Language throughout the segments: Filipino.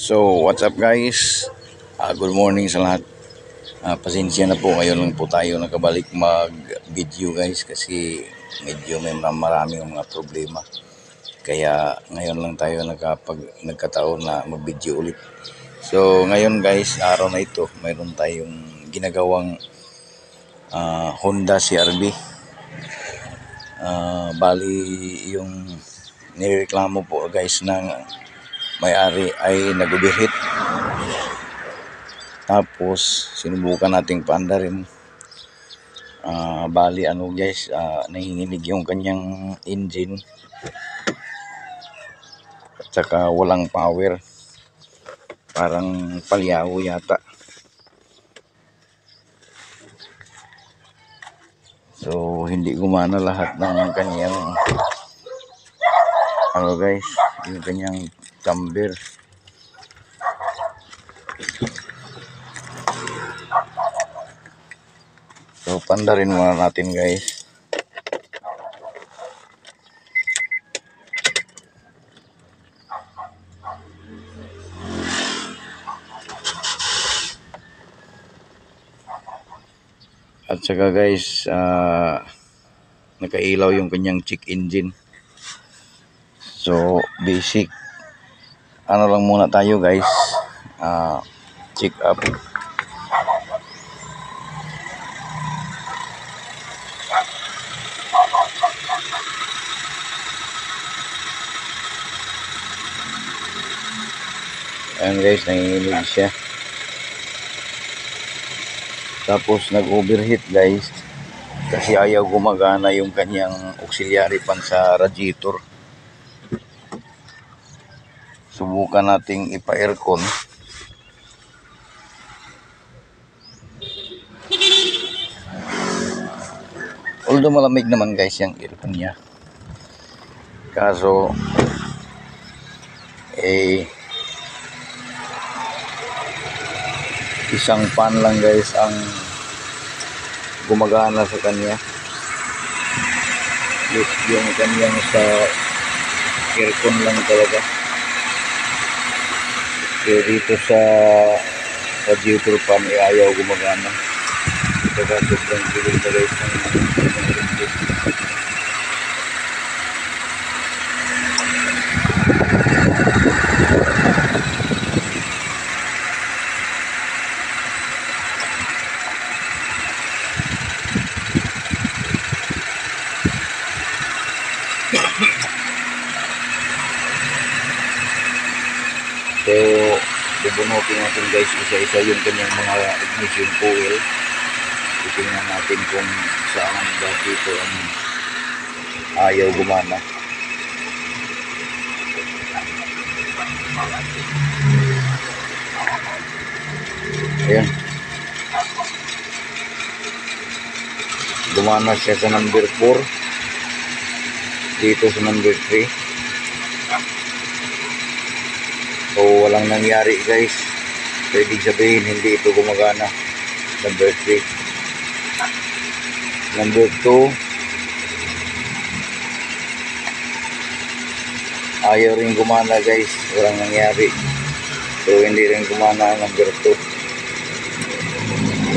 So, what's up guys? Good morning sa lahat. Pasensya na po, ngayon lang po tayo nakabalik mag-video guys kasi medyo may maraming mga problema. Kaya ngayon lang tayo nagkataon na mag-video ulit. So, ngayon guys, araw na ito, mayroon tayong ginagawang Honda CR-V. Bali yung nireklamo po guys ng may-ari ay nag-overheat. Tapos sinubukan nating paanda rin. Bali ano guys, nanginginig yung kanyang engine at saka walang power, parang palyaw yata. So hindi gumana lahat ng kanyang ano guys, yung kanyang camber. So panda rin muna natin guys. At saka guys, nakailaw yung kanyang check engine. So basic ano lang muna tayo guys, check up. Ayan guys, nanginginig siya. Tapos nag-overheat guys kasi ayaw gumagana yung kanyang auxiliary pan sa radiator. Subukan nating ipa-aircon. Although malamig naman guys yung aircon niya. Kaso isang fan lang guys ang gumagana sa kanya. Yung kanyang sa aircon lang talaga. Kaya dito sa radiator fan ayaw gumagana. Kaya sobrang bilis na guys ng So, bubunutin natin guys isa-isa yung kanyang mga ignition coil. Titingnan natin kung saan ba dito ang ayaw gumana. Ayan. Gumana siya sa number 4. Dito sa number 3. So walang nangyari guys. So ibig sabihin hindi ito gumagana. Number 3. Number 2. Ayaw rin gumana guys. Walang nangyari. So hindi rin gumana ang number 2.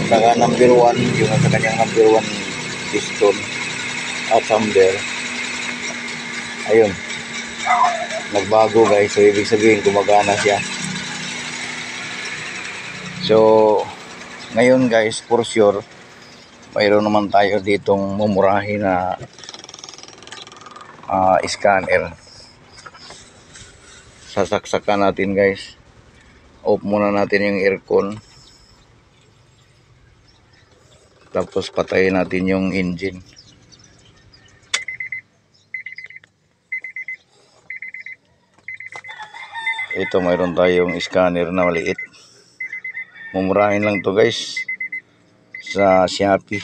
Saka number 1. Yung sa kanyang number 1 piston at tumbler. Ayun. Nagbago guys, so ibig sabihin gumagana siya. So ngayon guys, for sure mayroon naman tayo ditong mumurahin na scanner. Sasaksakan natin guys. Off muna natin yung aircon, tapos patayin natin yung engine. Ito mayroon tayong scanner na maliit. Mumurahin lang to guys sa Shopee.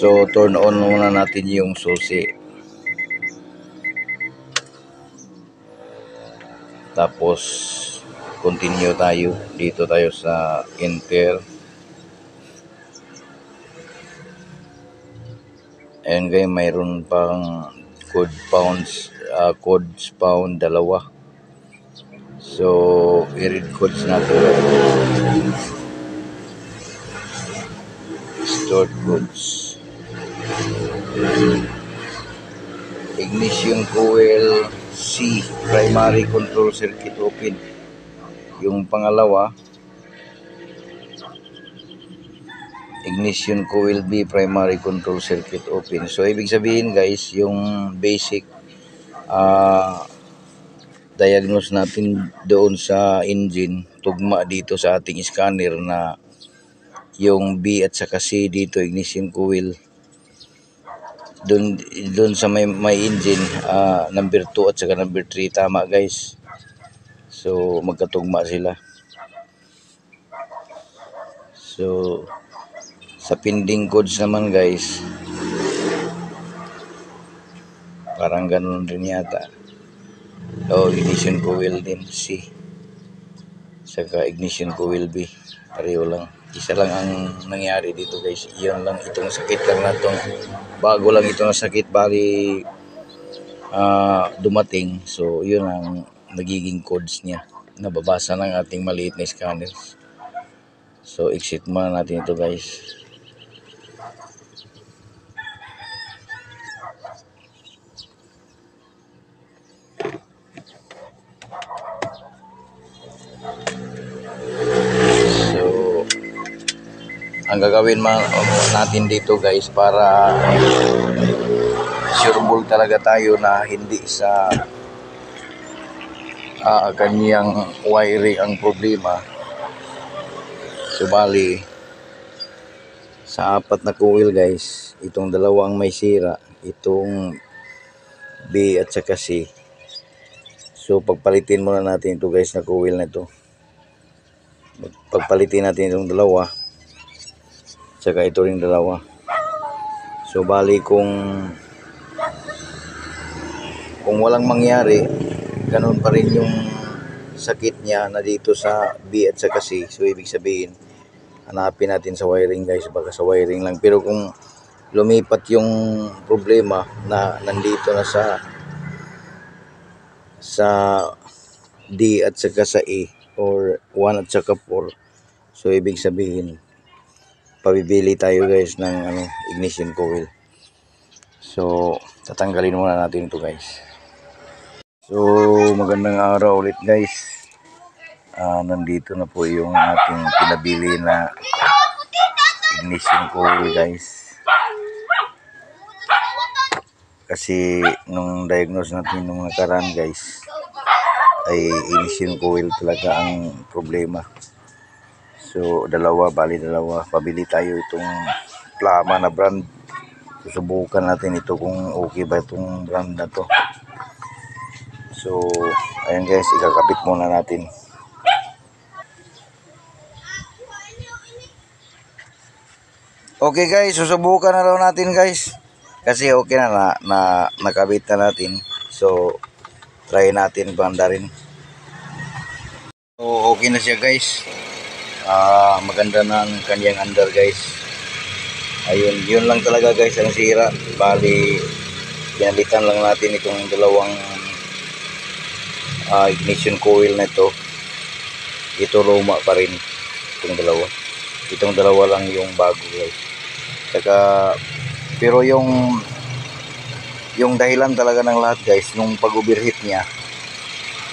So turn on muna natin yung susi. Tapos continue tayo. Dito tayo sa enter. Ayan guys, mayroon pang codes pound 2. So i-read codes natin. Stored codes. Ignition coil C, primary control circuit open. Yung pangalawa, ignition coil B, primary control circuit open. So ibig sabihin guys, yung basic diagnose natin doon sa engine, tugma dito sa ating scanner na yung B at saka C dito, ignition coil. Doon sa may engine, number 2 at saka number 3, tama guys. So magkatugma sila. So sa pending codes naman guys, parang ganun din yata. Ignition coil din C, saka ignition coil B, pareho lang. Isa lang ang nangyari dito guys, yun lang, itong sakit lang na itong bago lang ito na sakit, bali dumating. So yun ang nagiging codes niya, nababasa ng ating maliit na scanner. So exit muna natin ito guys. Ang gagawin natin dito guys, para sureball talaga tayo na hindi sa kanyang wiring ang problema. So bali, sa 4 na coil guys, itong 2 ang may sira, itong B at saka C. So pagpalitin muna natin ito guys na coil na ito. Pagpalitin natin itong 2, saka ito ring 2. So bali kung walang mangyari, ganun pa rin yung sakit niya na dito sa B at saka C. So ibig sabihin, hanapin natin sa wiring guys, baka sa wiring lang. Pero kung lumipat yung problema na nandito na sa D at saka sa E, or 1 at saka 4, so ibig sabihin pabibili tayo guys ng ignition coil. So tatanggalin muna natin ito guys. So magandang araw ulit guys. Nandito na po yung ating pinabili na ignition coil guys. Kasi nung diagnose natin nung nakaraan guys, ay ignition coil talaga ang problema. So bali dalawa, pabili tayo itong Plama na brand. Susubukan natin ito kung okay ba itong brand na to. So ayan guys, ikakabit muna natin. Okay guys, susubukan na raw natin guys, kasi okay na nakabit na natin. So try natin banda rin. So okay na siya guys. Maganda na ang kanyang under guys. Ayun, yun lang talaga guys ang sira. Bali, pinalitan lang natin itong 2 ignition coil na ito. Ito luma pa rin, itong 2. Itong 2 lang yung bago guys. Saka, pero yung dahilan talaga ng lahat guys, nung pag-overheat niya,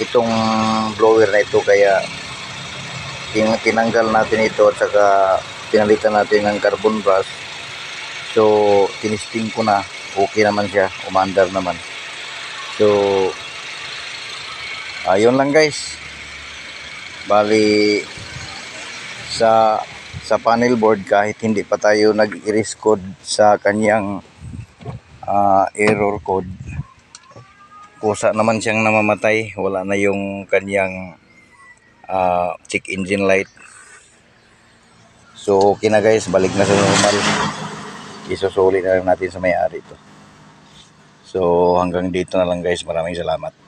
itong blower na ito, kaya tinanggal natin ito at saka pinalitan natin ng carbon brush. So tinisting ko na, okay naman siya, umandar naman. So ayun lang guys. Bali sa panel board, kahit hindi pa tayo nag-erase code sa kanyang error code, kusa naman siyang namamatay. Wala na yung kanyang check engine light. So okay na guys, balik na sa normal. isusuli na lang natin sa may-ari ito. So hanggang dito na lang guys, maraming salamat.